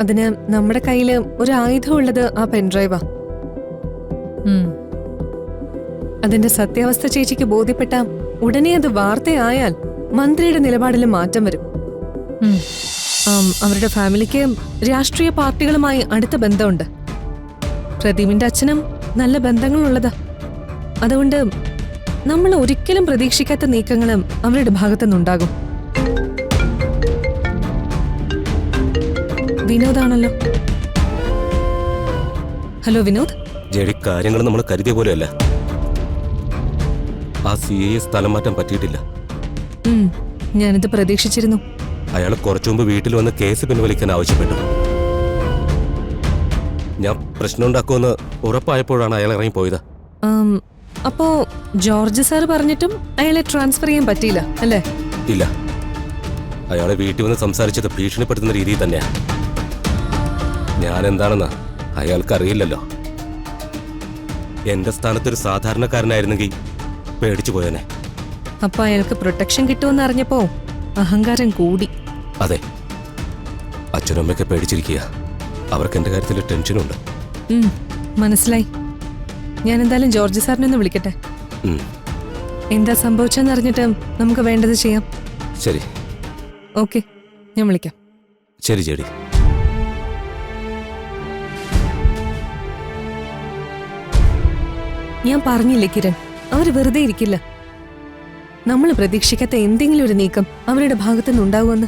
അതിന് നമ്മുടെ കയ്യില് ഒരു ആയുധം ഉള്ളത് ആ പെൻഡ്രൈവാ. അതിന്റെ സത്യാവസ്ഥ ചേച്ചിക്ക് ബോധ്യപ്പെട്ട ഉടനെ അത് വാർത്തയായാൽ മന്ത്രിയുടെ നിലപാടിലും മാറ്റം വരും. അവരുടെ ഫാമിലിക്ക് രാഷ്ട്രീയ പാർട്ടികളുമായി അടുത്ത ബന്ധമുണ്ട്. പ്രദീപിന്റെ അച്ഛനും നല്ല ബന്ധങ്ങളുള്ളതാ. അതുകൊണ്ട് നമ്മൾ ഒരിക്കലും പ്രതീക്ഷിക്കാത്ത നീക്കങ്ങളും അവരുടെ ഭാഗത്തുനിന്നുണ്ടാകും. വിനോദാണല്ലോ. ഹലോ വിനോദ്. ജെഡി, കാര്യങ്ങൾ നമ്മൾ കരുതിയ പോലെയല്ല. ആ CA സ്ഥലം മാറ്റാൻ പറ്റിയിട്ടില്ല. ഞാനിത് പ്രതീക്ഷിച്ചിരുന്നു. അയാൾ കുറച്ചു മുമ്പ് വീട്ടിൽ വന്ന് കേസ് പിൻവലിക്കാൻ ആവശ്യപ്പെട്ടു. ഞാൻ പ്രശ്നമുണ്ടാക്കുമെന്ന് ഉറപ്പായപ്പോഴാണ് അയാൾ ഇറങ്ങിപ്പോയത്. അപ്പോ ജോർജ് സാർ പറഞ്ഞിട്ടും അയാളെ ട്രാൻസ്ഫർ ചെയ്യാൻ പറ്റിയില്ല അല്ലേ? ഇല്ല, അയാളെ വീട്ടിൽ വന്ന് സംസാരിച്ചത് ഭീഷണിപ്പെടുത്തുന്ന രീതിയിൽ തന്നെയാ. ഞാൻ എന്താണെന്ന് അയാൾക്കറിയില്ലല്ലോ. എന്റെ സ്ഥാനത്തൊരു സാധാരണക്കാരനായിരുന്നെങ്കിൽ പേടിച്ചു പോയനെ. അപ്പൊ അയാൾക്ക് പ്രൊട്ടക്ഷൻ കിട്ടുമെന്ന് അറിഞ്ഞപ്പോ അഹങ്കാരം കൂടി. അതെ, അച്ഛനും അമ്മയൊക്കെ പേടിച്ചിരിക്കുക. അവർക്ക് എന്റെ കാര്യത്തിൽ ടെൻഷനുണ്ട്. മനസ്സിലായി. ഞാൻ എന്തായാലും ജോർജ് സാറിനെ ഒന്ന് വിളിക്കട്ടെ. എന്താ സംഭവിച്ചെന്ന് അറിഞ്ഞിട്ട് നമുക്ക് വേണ്ടത് ചെയ്യാം. ശരി. ഓക്കെ, ഞാൻ വിളിക്കാം. ശരി ജെഡി. ഞാൻ പറഞ്ഞില്ലേ കിരൺ, അവര് വെറുതെ ഇരിക്കില്ല. നമ്മൾ പ്രതീക്ഷിക്കാത്ത എന്തെങ്കിലും ഒരു നീക്കം അവരുടെ ഭാഗത്തുനിന്ന് ഉണ്ടാവുമെന്ന്.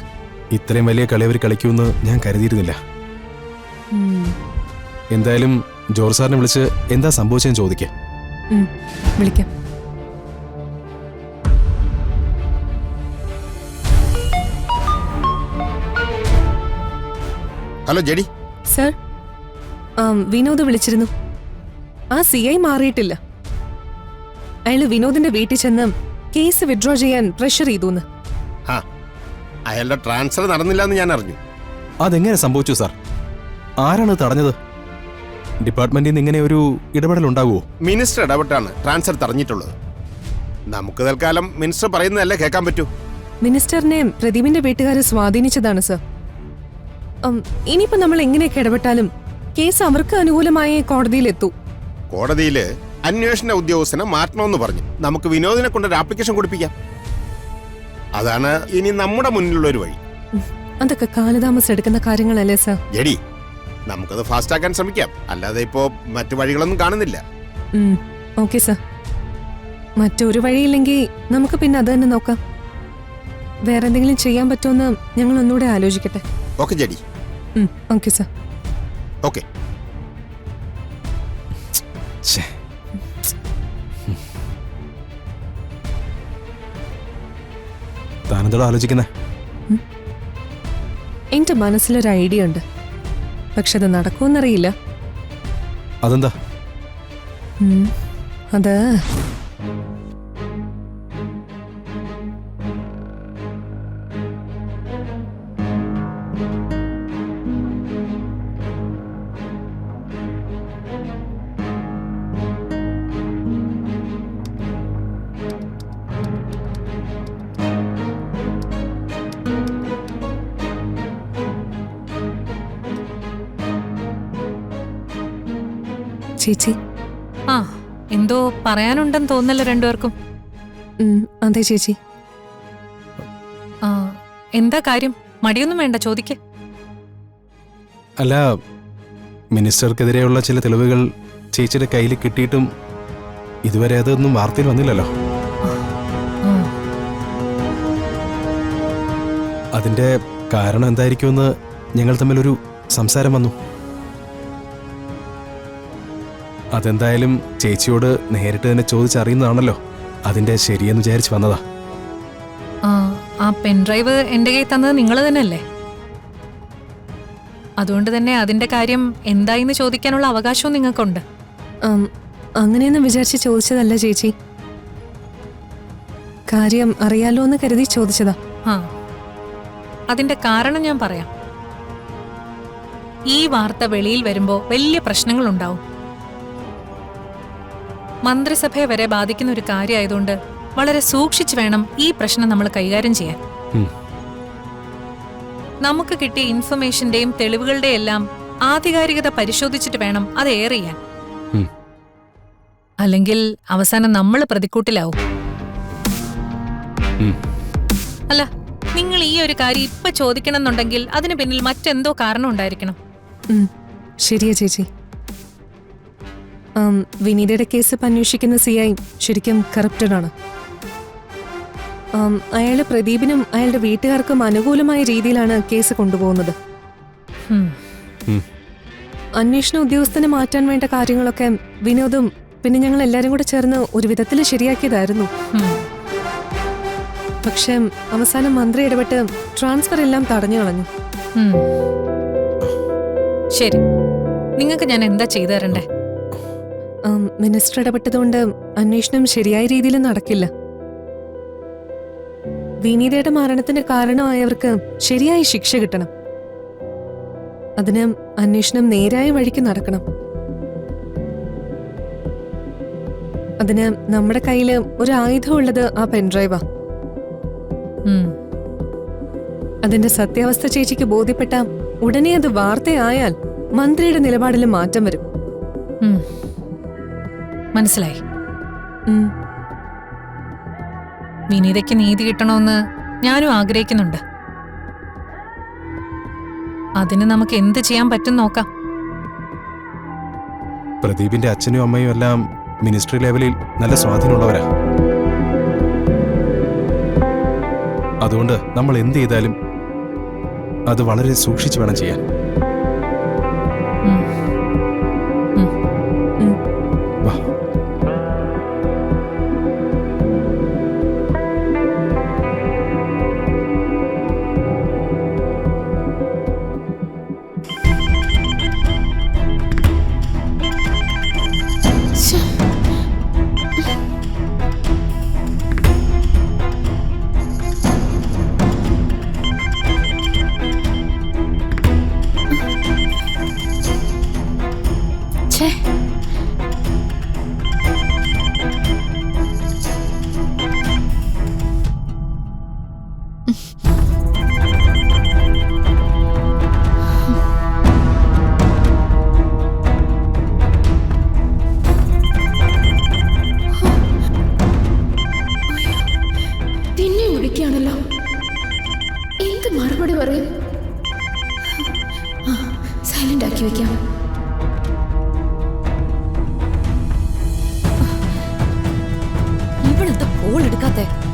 ഇത്രയും വലിയ കളി അവർ കളിക്കുമെന്ന് ഞാൻ കരുതിയിരുന്നില്ല. എന്തായാലും ജോർജ് സാറിനെ വിളിച്ച് എന്താ സംഭവിച്ചെന്ന് ചോദിക്കാം. വിളിക്കാം. Hello JD. സർ, വിനോദ് വിളിച്ചിരുന്നു. ആ CI മാറിയിട്ടില്ല. അയാള് വിനോദിന്റെ വീട്ടിൽ ചെന്ന് കേസ് വിഡ്രോ ചെയ്യാൻ പ്രഷർ ചെയ്തു. അയാളുടെ ട്രാൻസ്ഫർ നടന്നില്ല എന്ന് ഞാൻ അറിഞ്ഞു. അതെങ്ങനെ സംഭവിച്ചു സാർ? ആരാണ് തടഞ്ഞത്? ഡിപ്പാർട്ട്മെന്റിൽ നിന്ന് ഇങ്ങനെ ഒരു ഇടപെടൽ ഉണ്ടാകുമോ? മിനിസ്റ്റർ ഇടപെട്ടാണ് ട്രാൻസ്ഫർ തടഞ്ഞിട്ടുള്ളത്. നമുക്ക് തൽക്കാലം മിനിസ്റ്റർ പറയുന്നതല്ലേ കേൾക്കാൻ പറ്റൂ. മിനിസ്റ്ററിനെ പ്രദീപിന്റെ വീട്ടുകാരെ സ്വാധീനിച്ചതാണ് സർ. ഇനിയിപ്പോ നമ്മൾ എങ്ങനെയൊക്കെ ഇടപെട്ടാലും കേസ് അവർക്ക് അനുകൂലമായ കോടതിയിലെത്തൂ. കോടതിയില് അന്വേഷണ ഉദ്യോഗസ്ഥനെ മാറ്റണമെന്ന് പറഞ്ഞു നമുക്ക് വിനോദിനെ കൊണ്ടൊരു ആപ്ലിക്കേഷൻ കൊടുപ്പിക്കാം. അതാണ് ഇനി നമ്മുടെ മുന്നിലുള്ള ഒരു വഴി. അതൊക്കെ കാലതാമസം എടുക്കുന്ന കാര്യങ്ങളല്ലേ സർ? ജെഡി, നമുക്കത് ഫാസ്റ്റ് ആക്കാൻ ശ്രമിക്കാം. അല്ലാതെ ഇപ്പോ മറ്റു വഴികളൊന്നും കാണുന്നില്ല. Okay sir. മറ്റൊരു വഴിയില്ലെങ്കിൽ നമുക്ക് പിന്നെ അത് തന്നെ നോക്കാം. വേറെ എന്തെങ്കിലും ചെയ്യാൻ പറ്റുമെന്ന് ഞങ്ങൾ ഒന്നുകൂടെ ആലോചിക്കട്ടെ. Okay JD. Okay sir. Okay. താനെന്തോട് ആലോചിക്കുന്നേ? എന്റെ മനസ്സിലൊരു ഐഡിയ ഉണ്ട്, പക്ഷെ അത് നടക്കുമെന്നറിയില്ല. അതെന്താ? അത് ചേച്ചി. എന്തോ പറയാനുണ്ടെന്ന് തോന്നല്ലോ രണ്ടുപേർക്കും. അതെ ചേച്ചി. എന്താ കാര്യം? മടിയൊന്നും വേണ്ട, ചോദിക്ക്. അല്ല, മിനിസ്റ്റർക്കെതിരെയുള്ള ചില തെളിവുകൾ ചേച്ചിയുടെ കയ്യിൽ കിട്ടിയിട്ടും ഇതുവരെ അതൊന്നും വാർത്തയിൽ വന്നില്ലല്ലോ. അതിന്റെ കാരണം എന്തായിരിക്കുമെന്ന് ഞങ്ങൾ തമ്മിലൊരു സംസാരം വന്നു. അതെന്തായാലും ചേച്ചിയോട് നേരിട്ട് തന്നെ ചോദിച്ചറിയുന്നതാണല്ലോ. അതിന്റെ ശരിയെന്ന് വിചാരിച്ച് വന്നതാ. ആ പെൻഡ്രൈവ് എന്റെ കയ്യിൽ തന്നത് നിങ്ങൾ തന്നെയല്ലേ? അതുകൊണ്ട് തന്നെ അതിന്റെ കാര്യം എന്തായിന്ന് ചോദിക്കാനുള്ള അവകാശവും നിങ്ങൾക്കുണ്ട്. അങ്ങനെയൊന്നും വിചാരിച്ച് ചോദിച്ചതല്ല ചേച്ചി. കാര്യം അറിയാലോ എന്ന് കരുതി ചോദിച്ചതാ. അതിന്റെ കാരണം ഞാൻ പറയാം. ഈ വാർത്ത വെളിയിൽ വരുമ്പോ വലിയ പ്രശ്നങ്ങൾ ഉണ്ടാവും. മന്ത്രിസഭയെ വരെ ബാധിക്കുന്ന ഒരു കാര്യമായതുകൊണ്ട് വളരെ സൂക്ഷിച്ചു വേണം ഈ പ്രശ്നം നമ്മൾ കൈകാര്യം ചെയ്യാൻ. നമുക്ക് കിട്ടിയ ഇൻഫർമേഷന്റെയും തെളിവുകളുടെയും എല്ലാം ആധികാരികത പരിശോധിച്ചിട്ട് വേണം അത് എയർ ചെയ്യാൻ. ഉം. അല്ലെങ്കിൽ അവസാനം നമ്മൾ പ്രതിക്കൂട്ടിലാവും. ഉം. അല്ല, നിങ്ങൾ ഈ ഒരു കാര്യം ഇപ്പൊ ചോദിക്കണം എന്നുണ്ടെങ്കിൽ അതിന് പിന്നിൽ മറ്റെന്തോ കാരണം ഉണ്ടായിരിക്കണം. ശരിയാ ചേച്ചി. വിനീതയുടെ കേസ് അന്വേഷിക്കുന്ന CI ശരിക്കും കറപ്റ്റഡ് ആണ്. അയാള് പ്രദീപിനും അയാളുടെ വീട്ടുകാർക്കും അനുകൂലമായ രീതിയിലാണ് കേസ് കൊണ്ടുപോകുന്നത്. ഉം. ഉം. അന്വേഷണ ഉദ്യോഗസ്ഥനെ മാറ്റാൻ വേണ്ട കാര്യങ്ങളൊക്കെ വിനോദും പിന്നെ ഞങ്ങൾ എല്ലാരും കൂടെ ചേർന്ന് ഒരു വിധത്തിൽ ശരിയാക്കിയതായിരുന്നു. ഉം. പക്ഷെ അവസാനം മന്ത്രി ഇടപെട്ട് ട്രാൻസ്ഫർ എല്ലാം തടഞ്ഞു കളഞ്ഞു. ഉം. ശരി, നിങ്ങൾക്ക് ഞാൻ എന്താ ചെയ്തു തരണ്ടേ? മിനിസ്റ്റർ ഇടപെട്ടതുകൊണ്ട് അന്വേഷണം ശരിയായ രീതിയിൽ നടക്കില്ല. വിനീതയുടെ മരണത്തിന് കാരണമായവർക്ക് ശരിയായ ശിക്ഷ കിട്ടണം. അതിന് അന്വേഷണം നേരായ വഴിക്ക് നടക്കണം. അതിന് നമ്മുടെ കയ്യില് ഒരു ആയുധമുള്ളത് ആ പെൻഡ്രൈവാ. ഉം. അതിന്റെ സത്യാവസ്ഥ ചേച്ചിക്ക് ബോധ്യപ്പെട്ട ഉടനെ അത് വാർത്തയായാൽ മന്ത്രിയുടെ നിലപാടിൽ മാറ്റം വരും. ഉം. മനസ്സിലായി. ഉം. വിനീതയ്ക്ക് നീതി കിട്ടണമെന്ന് ഞാനും ആഗ്രഹിക്കുന്നുണ്ട്. അതിന് നമുക്ക് എന്ത് ചെയ്യാൻ പറ്റും നോക്കാം. പ്രദീപിന്റെ അച്ഛനും അമ്മയും എല്ലാം മിനിസ്ട്രി ലെവലിൽ നല്ല സ്വാധീനമുള്ളവരാ. അതുകൊണ്ട് നമ്മൾ എന്ത് ചെയ്താലും അത് വളരെ സൂക്ഷിച്ചു വേണം ചെയ്യാൻ. ഉം. ഉം. ഉം. വാ. ണല്ലോ എന്ത് മറുപടി പറയും? സൈലന്റ് ആക്കി വെക്കാം. ഇവളെന്താ കോൾ എടുക്കാത്തെ?